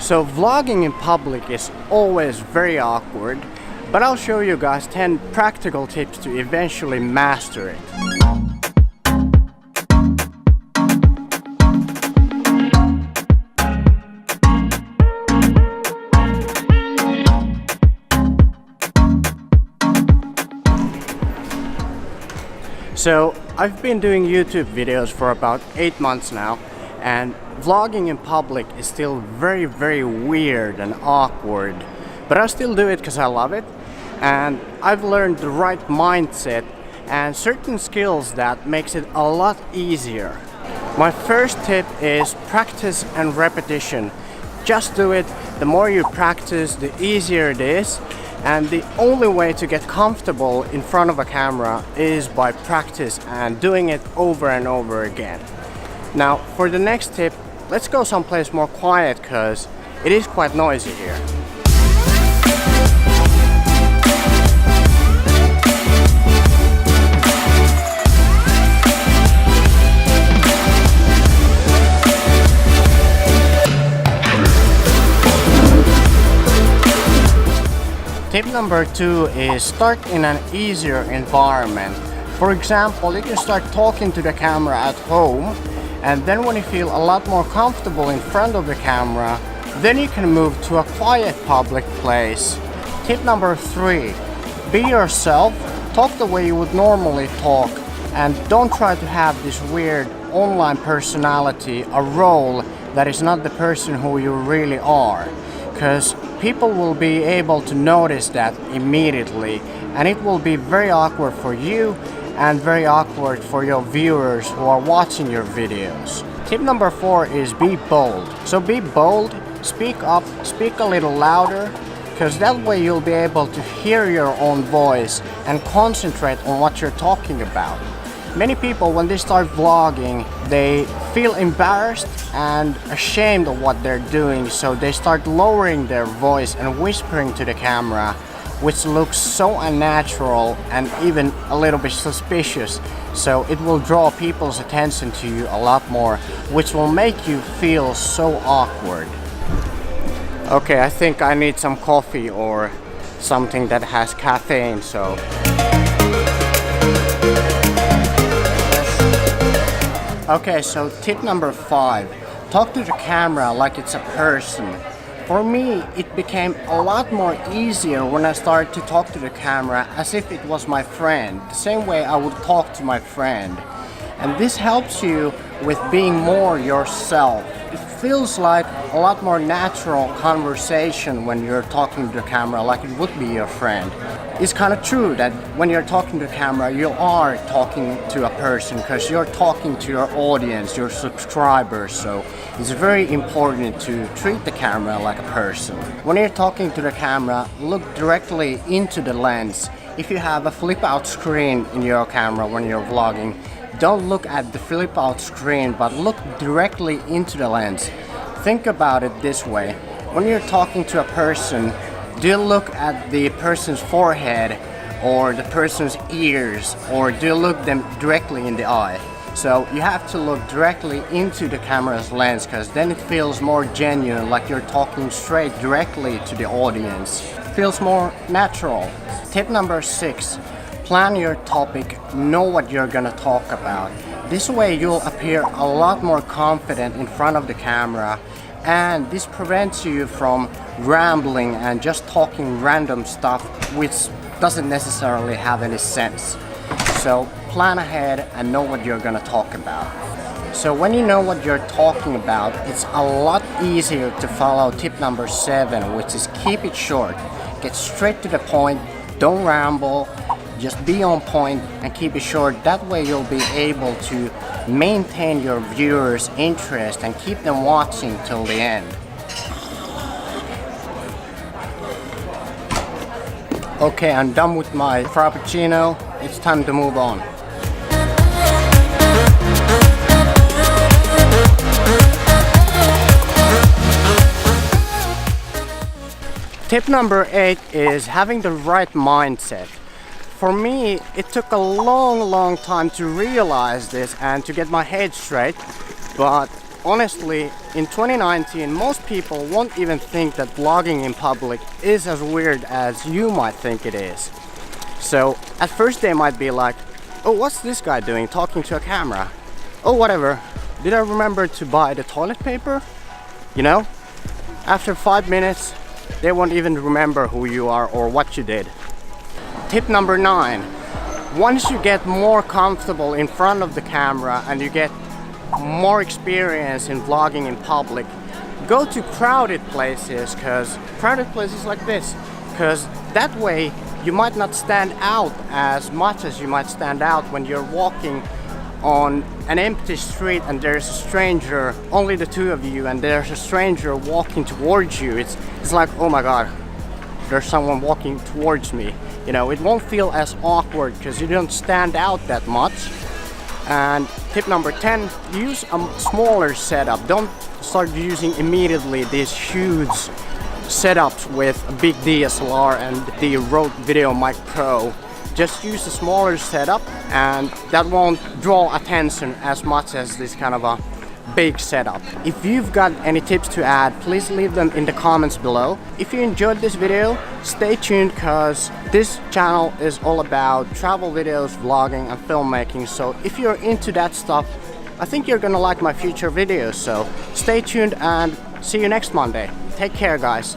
So vlogging in public is always very awkward, but I'll show you guys 10 practical tips to eventually master it. So I've been doing YouTube videos for about 8 months now, and vlogging in public is still very weird and awkward, but I still do it because I love it, and I've learned the right mindset and certain skills that makes it a lot easier. My first tip is practice and repetition. Just do it. The more you practice, the easier it is. And the only way to get comfortable in front of a camera is by practice and doing it over and over again. Now, for the next tip, let's go someplace more quiet because it is quite noisy here. Tip number 2 is start in an easier environment. For example, you can start talking to the camera at home, and then when you feel a lot more comfortable in front of the camera, then you can move to a quiet public place. Tip number 3, be yourself, talk the way you would normally talk, and don't try to have this weird online personality, a role that is not the person who you really are. Because people will be able to notice that immediately, and it will be very awkward for you and very awkward for your viewers who are watching your videos. Tip number 4 is be bold. So be bold, speak up, speak a little louder, because that way you'll be able to hear your own voice and concentrate on what you're talking about. Many people, when they start vlogging, they feel embarrassed and ashamed of what they're doing, so they start lowering their voice and whispering to the camera, which looks so unnatural and even a little bit suspicious. So it will draw people's attention to you a lot more, which will make you feel so awkward. Okay, I think I need some coffee or something that has caffeine, so... Okay, so tip number 5, talk to the camera like it's a person. For me, it became a lot more easier when I started to talk to the camera as if it was my friend, the same way I would talk to my friend. And this helps you with being more yourself. It feels like a lot more natural conversation when you're talking to the camera like it would be your friend. It's kind of true that when you're talking to the camera, you are talking to a person because you're talking to your audience, your subscribers, so it's very important to treat the camera like a person. When you're talking to the camera, look directly into the lens. If you have a flip out screen in your camera when you're vlogging, don't look at the flip out screen, but look directly into the lens. Think about it this way. When you're talking to a person, do you look at the person's forehead or the person's ears, or do you look them directly in the eye? So you have to look directly into the camera's lens, because then it feels more genuine, like you're talking straight directly to the audience. It feels more natural. Tip number 6. Plan your topic, know what you're gonna talk about. This way you'll appear a lot more confident in front of the camera, and this prevents you from rambling and just talking random stuff which doesn't necessarily have any sense. So plan ahead and know what you're gonna talk about. So when you know what you're talking about, it's a lot easier to follow tip number 7, which is keep it short. Get straight to the point, don't ramble. Just be on point and keep it short. That way you'll be able to maintain your viewers' interest and keep them watching till the end. Okay, I'm done with my frappuccino. It's time to move on. Tip number 8 is having the right mindset. For me, it took a long time to realize this and to get my head straight, but honestly, in 2019, most people won't even think that vlogging in public is as weird as you might think it is. So at first they might be like, oh, what's this guy doing talking to a camera? Oh, whatever. Did I remember to buy the toilet paper? You know? After 5 minutes, they won't even remember who you are or what you did. Tip number 9. Once you get more comfortable in front of the camera and you get more experience in vlogging in public, go to crowded places like this, because that way you might not stand out as much as you might stand out when you're walking on an empty street and there's a stranger, only the two of you, and there's a stranger walking towards you. It's like, oh my god, there's someone walking towards me. You know, it won't feel as awkward because you don't stand out that much. And tip number 10, use a smaller setup. Don't start using immediately these huge setups with a big DSLR and the Rode VideoMic Pro. Just use a smaller setup and that won't draw attention as much as this kind of a big setup. If you've got any tips to add, please leave them in the comments below. If you enjoyed this video, stay tuned because this channel is all about travel videos, vlogging and filmmaking. So if you're into that stuff, I think you're gonna like my future videos. So stay tuned and see you next Monday. Take care, guys.